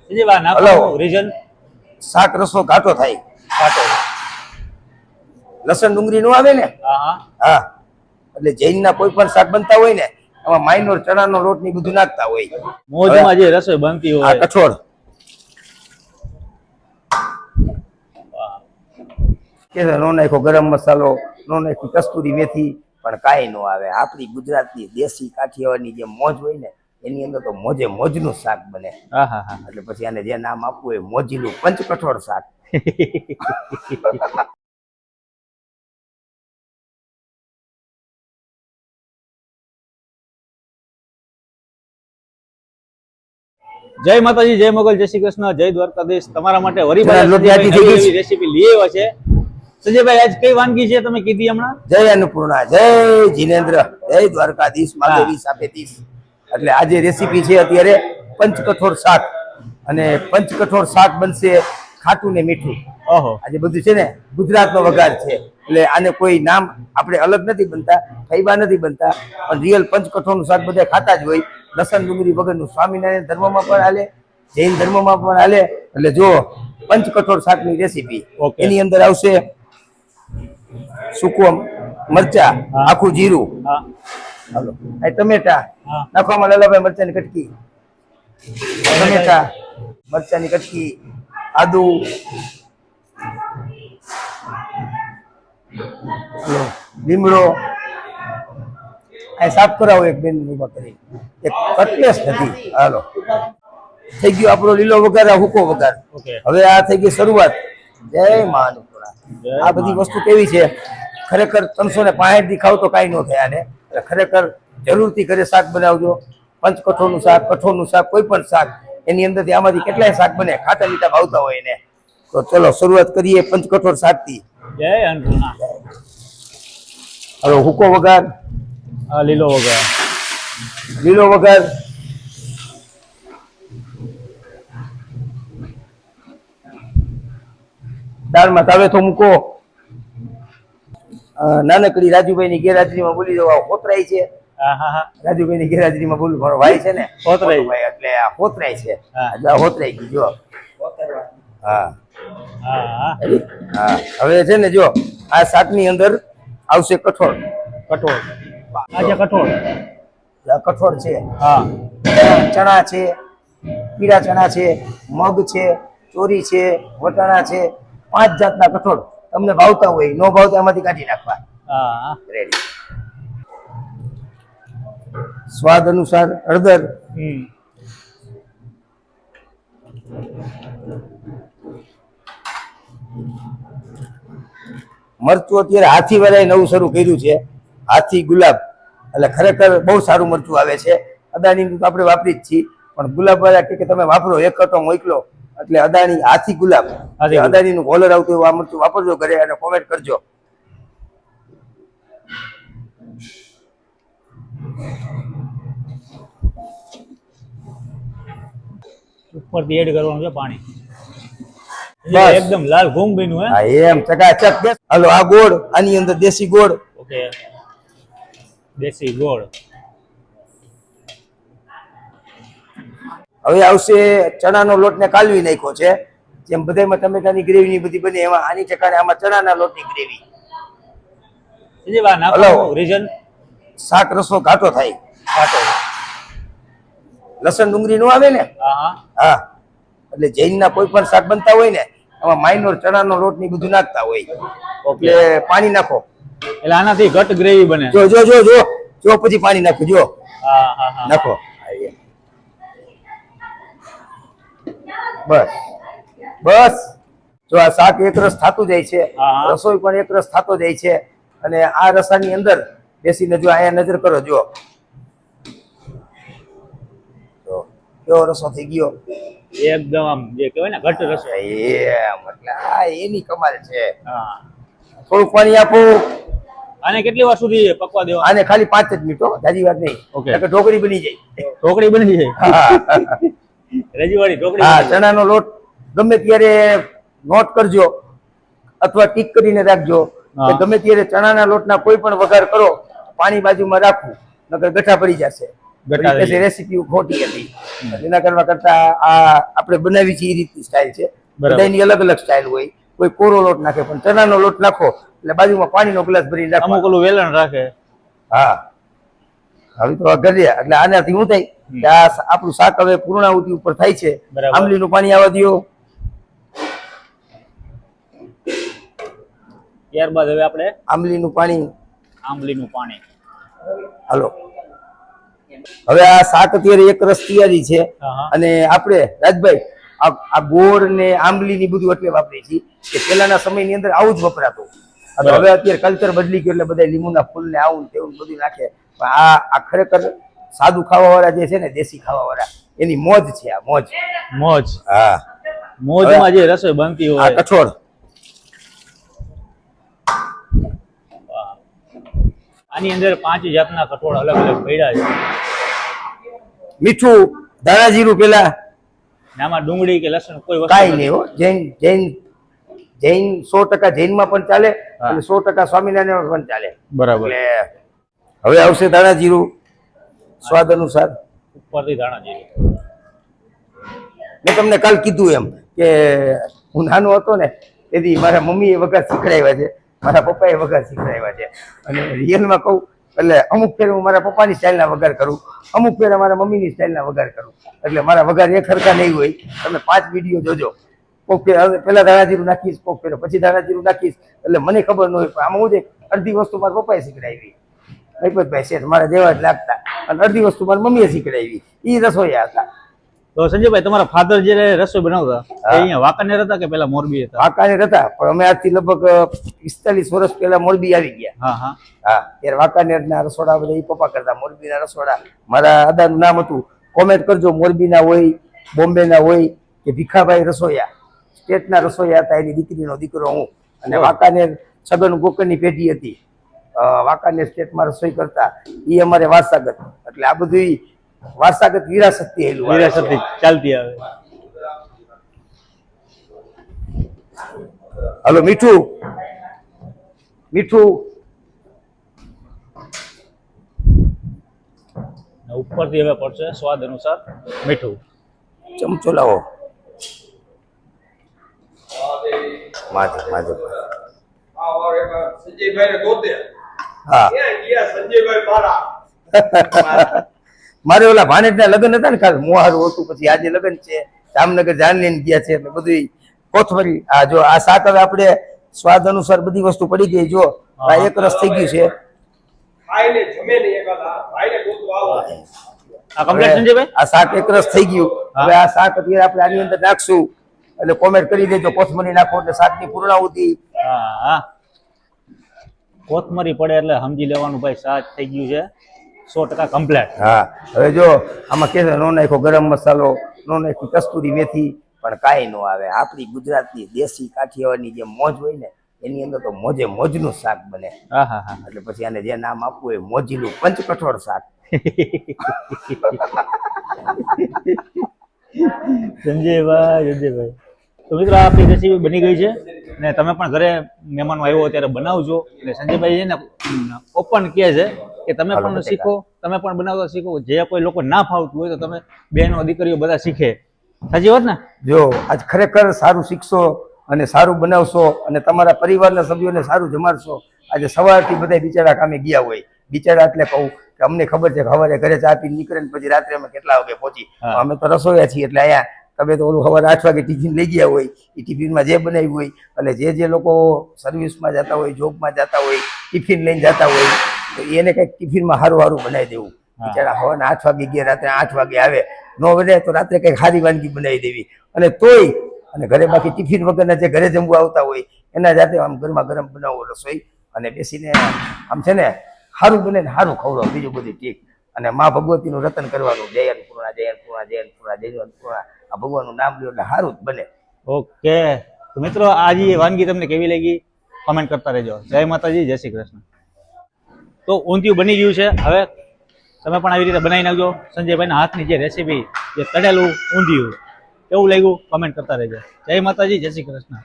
Reason શાક રસો ઘાટો થાય. ઘાટો લસણ ડુંગળી નો આવે ને, હા, એટલે જૈનના કોઈ પણ શાક બનતા હોય ને એમાં માઇનોર ચણાનો લોટ ની બધું નાખતા હોય. મોજમાં જે રસોઈ બનતી હોય. આ કઠોળ કે નો નાખ્યો ગરમ મસાલો, નો નાખી કસ્તુરી મેથી, પણ કાંઈ નો આવે. આપણી ગુજરાતની દેશી કાઠિયાવાડની જે મોજ હોય ને એની અંદર તો મોજે મોજનું શાક બને. એટલે પછી આને જે નામ આપવું હોય મોજીલું પંચ કઠોળ શાક. જય માતાજી, જય મોગલ, જય શ્રી કૃષ્ણ, જય દ્વારકાધીશ. તમારા માટે રેસીપી લઈ આવ્યા છે સંજયભાઈ. આજ કઈ વાનગી છે તમે કીધી હમણાં? જય અન્નપૂર્ણા, જય જીનેન્દ્ર, જય દ્વારકાધીશ, મહાદેવી સાપેતીશ. એટલે આજે રેસીપી છે અત્યારે પંચકઠોળ શાક, અને પંચકઠોળ શાક બનશે ખાટું ને મીઠું. આજે બધું છે ને ગુજરાતનો વઘાર છે, એટલે આને કોઈ નામ આપણે અલગ નથી બનતા, ફૈબા નથી બનતા, પણ રિયલ પંચકઠોળનું શાક બધા ખાતા જ હોય. લસણ ડુંગળી વગરનું સ્વામિનારાયણ ધર્મમાં પણ હાલે, જૈન ધર્મમાં પણ હાલે. એટલે જો પંચકઠોળ શાકની રેસીપી, એની અંદર આવશે સૂકો મરચા, આખું જીરું, હાલો ટમેટા નાખવામાં, લાલાભાઈ મરચાની કટકી, ટમેટા મરચાની કટકી, આદુ, લીમડો. આ સાફ કરાવો એક બેન ઉભા કરી, એક કટલેસ નથી. હાલો થઈ ગયો આપણો લીલો વઘાર, હુકો વઘાર. હવે આ થઈ ગઈ શરૂઆત. જય મા અન્નપૂર્ણા. આ બધી વસ્તુ કેવી છે, ખરેખર 365 દી ખાવ તો કાંઈ ન થાય આને. ખરેખર જરૂરથી ઘરે શાક બનાવજો. પંચકઠોળનું શાક, કઠોળનું શાક, કોઈ પણ શાક, એની અંદરથી આમાંથી કેટલાય શાક બને, ખાટા મીઠા ભાવતા હોય એને. તો ચલો શરૂઆત કરીએ પંચકઠોળ શાકથી. જય અન્નપૂર્ણા. હવે હુકો વઘાર, લીલો વઘાર, લીલો વઘાર. દાળમાં તાવેથો મૂકો. નાનકડી રાજુભાઈ ની ગેરહાજરીમાં બોલી જવા હોતરાઈ છે. રાજુભાઈ ની ગેરહાજરીમાં બોલું, મારો ભાઈ છે ને હોતરાઈ ભાઈ, એટલે આ હોતરાઈ છે. હોતરાઈ ગઈ જો. હા હા. હવે છે ને જો આ શાક ની અંદર આવશે કઠોળ. કઠોળ, આજે કઠોળ, કઠોળ છે, ચણા છે, પીળા ચણા છે, મગ છે, ચોરી છે, વટાણા છે. 5 જાતના કઠોળ તમને ભાવતા હોય, નો ભાવતા એમાંથી કાઢી નાખવા. રેડી. સ્વાદ અનુસાર હળદર, મરચું અત્યારે હાથી વાળાએ નવું શરૂ કર્યું છે, હાથી ગુલાબ. એટલે ખરેખર બહુ સારું મરચું આવે છે. અદાણીનું તો આપણે વાપરી જ છીએ, પણ ગુલાબ વાળા કે તમે વાપરો, એક કટો મોકલો. એટલે અદાણી હાથી ગુલાબ, અદાણીનું કોલર આવતું એવું આ મરચું વાપરજો ઘરે, અને કોમેન્ટ કરજો. ઉપરથી એડ કરવાનું છે પાણી, એકદમ લાલ ઘૂમ બન્યું. હા એમ ચકાચક. હાલો આ ગોળ, આની અંદર દેશી ગોળ. ઓકે, દેશી ગોળ. હવે આવશે ચણાનો લોટ ને કાલવી નાખ્યો છે, જેમ બધામાં ટમેટાની ગ્રેવી ની બધી બને, એમાં આની ચકાને આમાં ચણાના લોટની ગ્રેવી. રીઝન શાક રસો ઘાટો થાય. ઘાટો લસણ ડુંગળી નો આવે ને, હા, એટલે જૈનના કોઈ પણ શાક બનતા હોય ને એમાં માઇનોર ચણાનો લોટ ની બધું નાખતા હોય. એટલે પાણી નાખો, એટલે આનાથી ઘટ ગ્રેવી બને. જો જો જો જો જો પછી પાણી નાખો, જો નાખો. બસ બસ. જો આ શાક એક રસ થતું જાય છે, રસોઈ પણ એક રસ થતો જાય છે. અને આ રસાની અંદર બેસીને જો અહીંયા નજર કરો, જો કેવો રસો થઈ ગયો, એકદમ આમ જે કહેવાય ને ઘટ રસો. એમ એટલે આ એની કમાલ છે. થોડું પાણી આપું. આને કેટલી વાર સુધી પકવા દેવા? આને ખાલી 5 જ મિનિટ, જાજી વાર નહીં. ઢોકળી બની જાય. ઢોકળી બની જાય. રજીવાડી ઢોકળી. હા, ચણાનો લોટ ગમે ત્યારે નોટ કરજો, અથવા ટીક કરીને રાખજો. ગમે ત્યારે ચણાના લોટના કોઈ પણ વઘાર કરો, પાણી બાજુમાં રાખવું, નકર ગઠ્ઠા પડી જશે. રેસીપી ખોટી હતી. એના કરવા કરતા આ આપણે બનાવી છે એ રીતની સ્ટાઇલ છે. બરાબર. બધાની અલગ અલગ સ્ટાઇલ હોય. કોઈ કોરો લોટ નાખે, પણ ચણાનો લોટ નાખો એટલે બાજુમાં પાણીનો ગ્લાસ ભરીને રાખો. અમુક ઓલું વેલણ રાખે. હા, હવે તો આ ઘરે એટલે આનાથી શું થાય કે આ આપણું શાક હવે પૂર્ણાહુતિ ઉપર થાય છે. બરાબર. આંબલીનું પાણી આવવા દો. ત્યારબાદ હવે આપણે આંબલીનું પાણી આંબલીનું પાણી. હાલો. હવે આ શાક અત્યારે એક રસ તૈયારી છે. હા, હા. અને આપણે રાજભાઈ આ ગોળ ને આંબલી ની બધું એટલે વાપરીએ છીએ કે પેલાના સમયની અંદર આવું જ વપરાતું. હવે અત્યારે કલ્ચર બદલી ગયું એટલે બધા લીંબુના ફૂલ ને આવું ને તેવું બધું નાખે. પણ આ ખરેખર સાદું ખાવા વાળા જે છે ને, દેશી ખાવા વાળા, એની મોજ છે આ મોજ. મોજ. હા, મોજમાં જે રસોઈ બનતી આ હોય. કઠોળ આની અંદર 5 જાતના કઠોળ અલગ અલગ પડ્યા છે. મીઠું, ધાણા જીરું પેલા ને આમાં ડુંગળી કે લસણ કોઈ વસ્તુ કાંઈ નહીં હો. જૈન 100% જૈનમાં પણ ચાલે અને 100% સ્વામિનારાયણ પણ ચાલે. બરાબર. એટલે હવે આવશે ધાણા જીરું સ્વાદ અનુસાર. ઉપરથી ધાણા જીરું. મેં તમને કાલ કીધું એમ કે હું નાનો હતો ને તેથી મારા મમ્મીએ વઘાર શીખડાવ્યા છે, મારા પપ્પાએ વઘાર શીખડાવ્યા છે. અને રિયલમાં કહું એટલે અમુક ફેર હું મારા પપ્પાની સ્ટાઇલના વઘાર કરું, અમુક ફેર મારા મમ્મીની સ્ટાઇલના વઘાર કરું. એટલે મારા વઘાર એક સરખા નહીં હોય. તમે 5 વિડીયો જોજો. કોક ફેર પેલા ધાણા જીરું નાખીશ, કોક ફેર પછી ધાણા જીરું નાખીશ. એટલે મને ખબર ન હોય, પણ આમાં હું છે અડધી વસ્તુ મારા પપ્પાએ શીખડાવી, નૈપતભાઈ શેઠ મારા જેવા જ લાગતા, અને અડધી વસ્તુ મારી મમ્મીએ શીખડાવી. એ રસોઈયા હતા. તો સંજયભાઈ, તમારા ફાધર જે રસોઈ બનાવતા એ અહીંયા વાંકાનેર હતા કે પેલા મોરબી હતા? વાંકાનેર હતા, પણ અમે આજથી લગભગ 45 વર્ષ પહેલા મોરબી આવી ગયા. હા, હા. હા, ત્યારે વાંકાનેરના રસોડા બધા ઈ પપ્પા કરતા, મોરબીના રસોડા. મારા દાદાનું નામ હતું. કોમેન્ટ કરજો, મોરબીના હોય, બોમ્બેના હોય કે ભીખાભાઈ રસોયા, સ્ટેટના રસોયા હતા. એની દીકરીનો દીકરો હું. અને વાંકાનેર છગન ગોકળની પેઢી હતી. વાંકાનેર સ્ટેટમાં રસોઈ કરતા. એ અમારે વારસાગત. એટલે આ બધું વારસાગત વિરાસતથી હેલું આવે છે. વિરાસતથી ચાલતી આવે. હાલો, મીઠું ને ઉપરથી હવે પડશે સ્વાદ અનુસાર મીઠું. ચમચો લાવો. માધે હા. મારે ઓલા ભાણેજના લગ્ન હતા ને કાલ, મોહારું હતું, પછી આજે લગ્ન છે, જામનગર જાન લઈને ગયા છે. એટલે બધું કોથમરી. આ જો આ શાક હવે આપણે સ્વાદ અનુસાર બધી વસ્તુ પડી ગઈ. જો આ એક રસ થઈ ગયું છે. આ કમ્પ્લીટ સંજયભાઈ? આ શાક એક રસ થઈ ગયું. હવે આ શાક અત્યારે આપણે આની અંદર નાખશું. એટલે કોમેન્ટ કરી દેજો, કોથમરી નાખો એટલે શાકની પૂર્ણાહુતિ. હા, હા. કોથમરી પડે એટલે સમજી લેવાનું ભાઈ, શાક થઈ ગયું છે 100% કમ્પ્લીટ. હા, હવે જો આમાં કે નો નાખ્યો ગરમ મસાલો, નો નાખી કસ્તુરી મેથી, પણ કાંઈ ન આવે. આપણી ગુજરાતની દેશી કાઠિયાવાડની જે મોજ હોય ને, એની અંદર તો મોજે મોજનું શાક બને. હા, હા, હા. એટલે પછી આને જે નામ આપવું હોય, મોજીલું પંચકઠોળ શાક. સંજયભાઈ, તો મિત્રો આપણી રેસીપી બની ગઈ છે ને તમે પણ ઘરે મહેમાનો આવ્યો ત્યારે બનાવજો. એટલે સંજયભાઈ છે ને ઓપન કહે છે કે તમે પણ શીખો, તમે પણ બનાવતા શીખો. જે કોઈ લોકો ના ફાવતું હોય તો તમે બહેનો દીકરીઓ બધા શીખે. સાચી વાત ને? જો આજ ખરેખર સારું શીખશો અને સારું બનાવશો અને તમારા પરિવારના સભ્યોને સારું જમાડશો. આજે સવારથી બધા બિચારા કામે ગયા હોય. બિચારા એટલે કહું કે અમને ખબર છે કે સવારે ઘરે ચા પીને નીકળે ને પછી રાત્રે અમે કેટલા વાગે પહોંચી. અમે તો રસોયા છીએ એટલે અહીંયા તમે તો ઓલું સવારે 8 વાગે ટિફિન લઈ ગયા હોય, એ ટિફિનમાં જે બનાવ્યું હોય. અને જે લોકો સર્વિસમાં જતા હોય, જોબમાં જતા હોય, ટિફિન લઈને જતા હોય, તો એને કંઈક ટિફિનમાં સારું બનાવી દેવું. બિચારા સવારના 8 વાગે ગયા, રાત્રે 8 વાગે આવે, ન બને તો રાત્રે કંઈક સારી વાનગી બનાવી દેવી. અને તોય અને ઘરે બાકી ટિફિન વગરના જે ઘરે જમવા આવતા હોય એના જાતે આમ ગરમા ગરમ બનાવો રસોઈ અને બેસીને આમ છે ને સારું બને ને સારું ખવડાવો. બીજું બધું ઠીક. અને મા ભગવતીનું રતન કરવાનું. જય અન્નપૂર્ણા, જય અન્નપૂર્ણા, જય અન્નપૂર્ણા, જય અન્નપૂર્ણા. આ ભગવાનનું નામ લ્યો એટલે સારું જ બને. ઓકે, તો મિત્રો આજે વાનગી તમને કેવી લાગી કોમેન્ટ કરતા રહેજો. જય માતાજી, જય શ્રી કૃષ્ણ. તો ઊંધિયું બની ગયું છે. હવે તમે પણ આવી રીતે બનાવી નાખજો. સંજયભાઈના હાથની જે રેસીપી, જે તળેલું ઊંધિયું, કેવું લાગ્યું કોમેન્ટ કરતા રહેજો. જય માતાજી, જય શ્રી કૃષ્ણ.